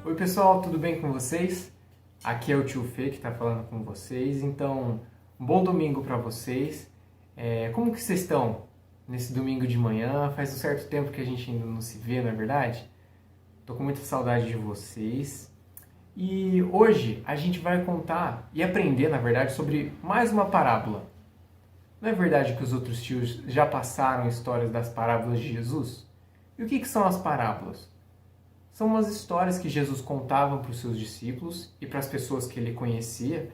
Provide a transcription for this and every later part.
Oi pessoal, tudo bem com vocês? Aqui é o tio Fê que está falando com vocês. Então, um bom domingo para vocês. Como que vocês estão nesse domingo de manhã? Faz um certo tempo que a gente ainda não se vê, não é verdade? Tô com muita saudade de vocês. E hoje a gente vai contar e aprender, na verdade, sobre mais uma parábola. Não é verdade que os outros tios já passaram histórias das parábolas de Jesus? E o que são as parábolas? São umas histórias que Jesus contava para os seus discípulos e para as pessoas que ele conhecia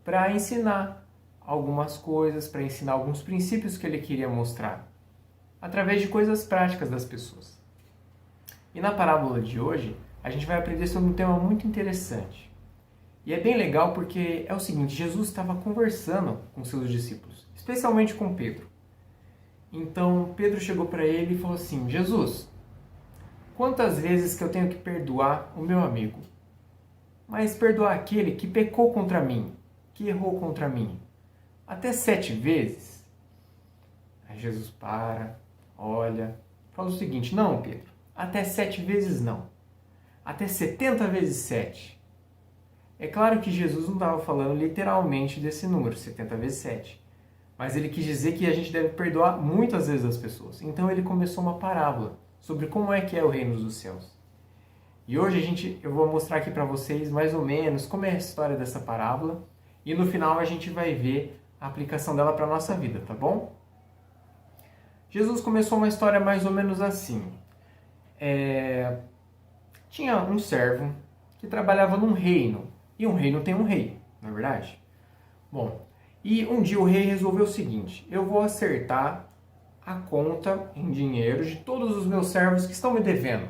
para ensinar algumas coisas, para ensinar alguns princípios que ele queria mostrar, através de coisas práticas das pessoas. E na parábola de hoje, a gente vai aprender sobre um tema muito interessante. E é bem legal porque é o seguinte, Jesus estava conversando com seus discípulos, especialmente com Pedro. Então Pedro chegou para ele e falou assim: Jesus, quantas vezes que eu tenho que perdoar o meu amigo? Mas perdoar aquele que pecou contra mim, que errou contra mim? Até 7 vezes? Aí Jesus para, olha, fala o seguinte: não, Pedro, até 7 vezes não. Até 70 vezes 7. É claro que Jesus não estava falando literalmente desse número, 70 vezes 7. Mas ele quis dizer que a gente deve perdoar muitas vezes as pessoas. Então ele começou uma parábola sobre como é que é o reino dos céus. E hoje eu vou mostrar aqui para vocês mais ou menos como é a história dessa parábola e no final a gente vai ver a aplicação dela para a nossa vida, tá bom? Jesus começou uma história mais ou menos assim. Tinha um servo que trabalhava num reino, e um reino tem um rei, não é verdade? Bom, e um dia o rei resolveu o seguinte: eu vou acertar a conta em dinheiro de todos os meus servos que estão me devendo.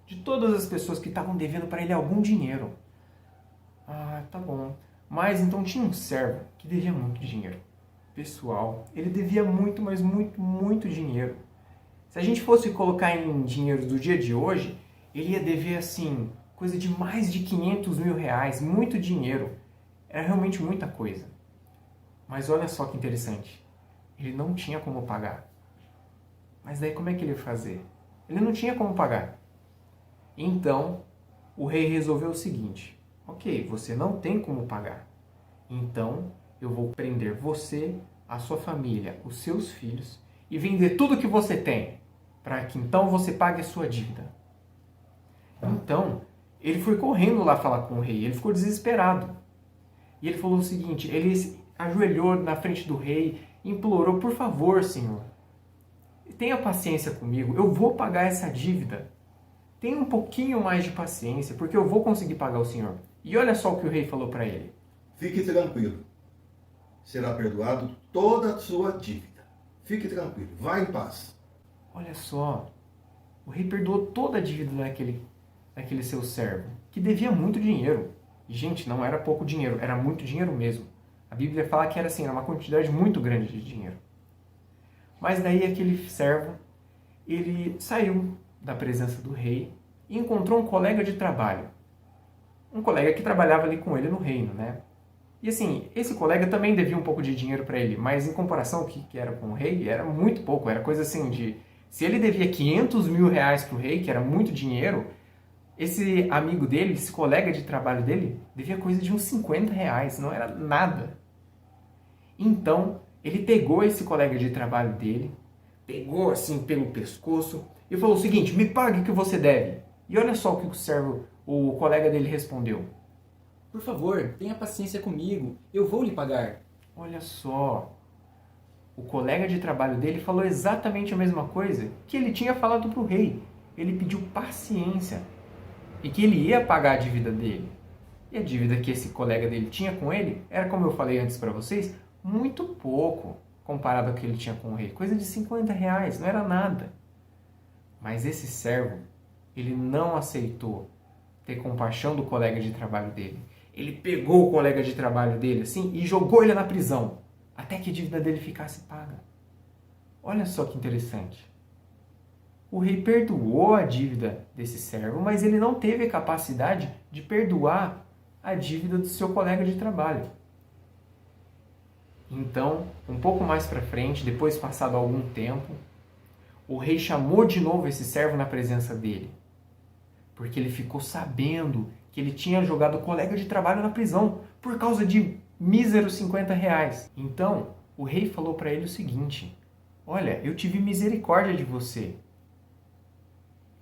De todas as pessoas que estavam devendo para ele algum dinheiro. Ah, tá bom. Mas então tinha um servo que devia muito dinheiro. Pessoal, ele devia muito, mas muito, muito dinheiro. Se a gente fosse colocar em dinheiro do dia de hoje, ele ia dever assim, coisa de mais de 500 mil reais. Muito dinheiro. Era realmente muita coisa. Mas olha só que interessante. Ele não tinha como pagar. Mas daí como é que ele ia fazer? Ele não tinha como pagar. Então, o rei resolveu o seguinte: ok, você não tem como pagar. Então, eu vou prender você, a sua família, os seus filhos e vender tudo que você tem, para que então você pague a sua dívida. Então, ele foi correndo lá falar com o rei, ele ficou desesperado. E ele falou o seguinte, ele ajoelhou na frente do rei e implorou: por favor, senhor, tenha paciência comigo, eu vou pagar essa dívida. Tenha um pouquinho mais de paciência, porque eu vou conseguir pagar o senhor. E olha só o que o rei falou para ele. Fique tranquilo. Será perdoado toda a sua dívida. Fique tranquilo. Vá em paz. Olha só. O rei perdoou toda a dívida daquele seu servo, que devia muito dinheiro. E, gente, não era pouco dinheiro, era muito dinheiro mesmo. A Bíblia fala que era assim, era uma quantidade muito grande de dinheiro. Mas daí aquele servo, ele saiu da presença do rei e encontrou um colega de trabalho. Um colega que trabalhava ali com ele no reino, né? E assim, esse colega também devia um pouco de dinheiro para ele, mas em comparação ao que era com o rei, era muito pouco. Era coisa assim de... Se ele devia 500 mil reais pro rei, que era muito dinheiro, esse amigo dele, esse colega de trabalho dele, devia coisa de uns 50 reais, não era nada. Então, ele pegou esse colega de trabalho dele, pegou assim pelo pescoço e falou o seguinte: me pague o que você deve. E olha só o que o colega dele respondeu. Por favor, tenha paciência comigo, eu vou lhe pagar. Olha só, o colega de trabalho dele falou exatamente a mesma coisa que ele tinha falado para o rei. Ele pediu paciência e que ele ia pagar a dívida dele. E a dívida que esse colega dele tinha com ele era, como eu falei antes para vocês, muito pouco comparado ao que ele tinha com o rei. Coisa de 50 reais, não era nada. Mas esse servo, ele não aceitou ter compaixão do colega de trabalho dele. Ele pegou o colega de trabalho dele assim e jogou ele na prisão, até que a dívida dele ficasse paga. Olha só que interessante. O rei perdoou a dívida desse servo, mas ele não teve a capacidade de perdoar a dívida do seu colega de trabalho. Então, um pouco mais para frente, depois passado algum tempo, o rei chamou de novo esse servo na presença dele, porque ele ficou sabendo que ele tinha jogado o colega de trabalho na prisão por causa de míseros R$ 50. Então, o rei falou para ele o seguinte: olha, eu tive misericórdia de você.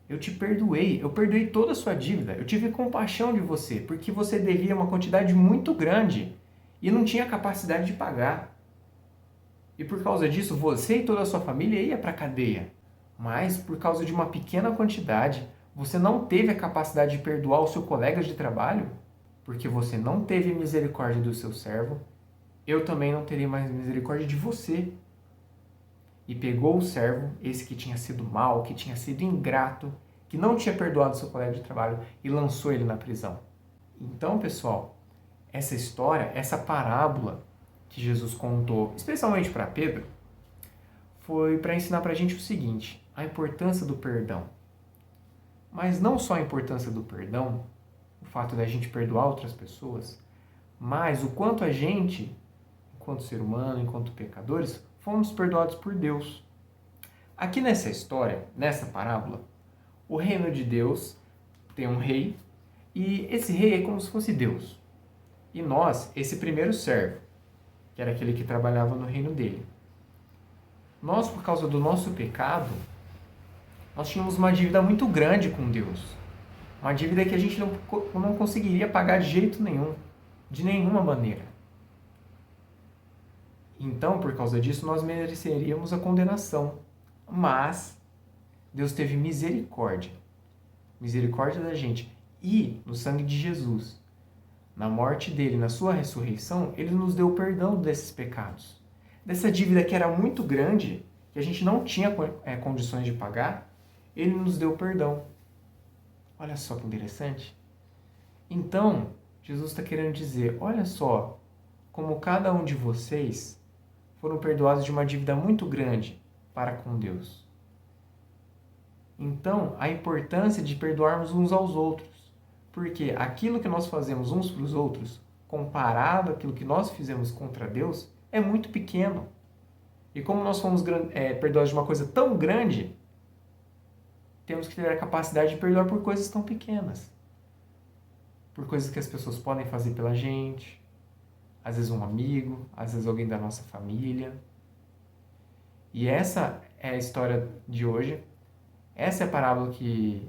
Eu te perdoei, eu perdoei toda a sua dívida, eu tive compaixão de você, porque você devia uma quantidade muito grande e não tinha capacidade de pagar. E por causa disso, você e toda a sua família ia para a cadeia. Mas, por causa de uma pequena quantidade, você não teve a capacidade de perdoar o seu colega de trabalho, porque você não teve misericórdia do seu servo, eu também não terei mais misericórdia de você. E pegou o servo, esse que tinha sido mau, que tinha sido ingrato, que não tinha perdoado seu colega de trabalho, e lançou ele na prisão. Então, pessoal, essa história, essa parábola que Jesus contou, especialmente para Pedro, foi para ensinar para a gente o seguinte: a importância do perdão. Mas não só a importância do perdão, o fato da gente perdoar outras pessoas, mas o quanto a gente, enquanto ser humano, enquanto pecadores, fomos perdoados por Deus. Aqui nessa história, nessa parábola, o reino de Deus tem um rei, e esse rei é como se fosse Deus. E nós, esse primeiro servo, que era aquele que trabalhava no reino dele. Nós, por causa do nosso pecado, nós tínhamos uma dívida muito grande com Deus. Uma dívida que a gente não conseguiria pagar de jeito nenhum, de nenhuma maneira. Então, por causa disso, nós mereceríamos a condenação. Mas Deus teve misericórdia. Misericórdia da gente. E, no sangue de Jesus, na morte dele, na sua ressurreição, ele nos deu o perdão desses pecados. Dessa dívida que era muito grande, que a gente não tinha condições de pagar, ele nos deu o perdão. Olha só que interessante. Então, Jesus está querendo dizer, olha só, como cada um de vocês foram perdoados de uma dívida muito grande para com Deus. Então, a importância de perdoarmos uns aos outros. Porque aquilo que nós fazemos uns para os outros, comparado àquilo que nós fizemos contra Deus, é muito pequeno. E como nós fomos perdoados de uma coisa tão grande, temos que ter a capacidade de perdoar por coisas tão pequenas. Por coisas que as pessoas podem fazer pela gente, às vezes um amigo, às vezes alguém da nossa família. E essa é a história de hoje. Essa é a parábola que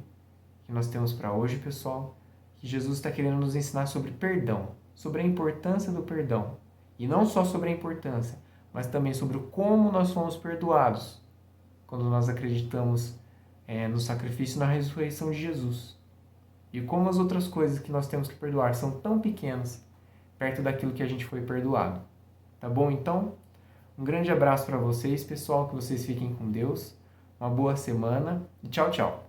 nós temos para hoje, pessoal. Que Jesus está querendo nos ensinar sobre perdão, sobre a importância do perdão. E não só sobre a importância, mas também sobre como nós fomos perdoados quando nós acreditamos no sacrifício e na ressurreição de Jesus. E como as outras coisas que nós temos que perdoar são tão pequenas perto daquilo que a gente foi perdoado. Tá bom, então? Um grande abraço para vocês, pessoal, que vocês fiquem com Deus. Uma boa semana e tchau, tchau!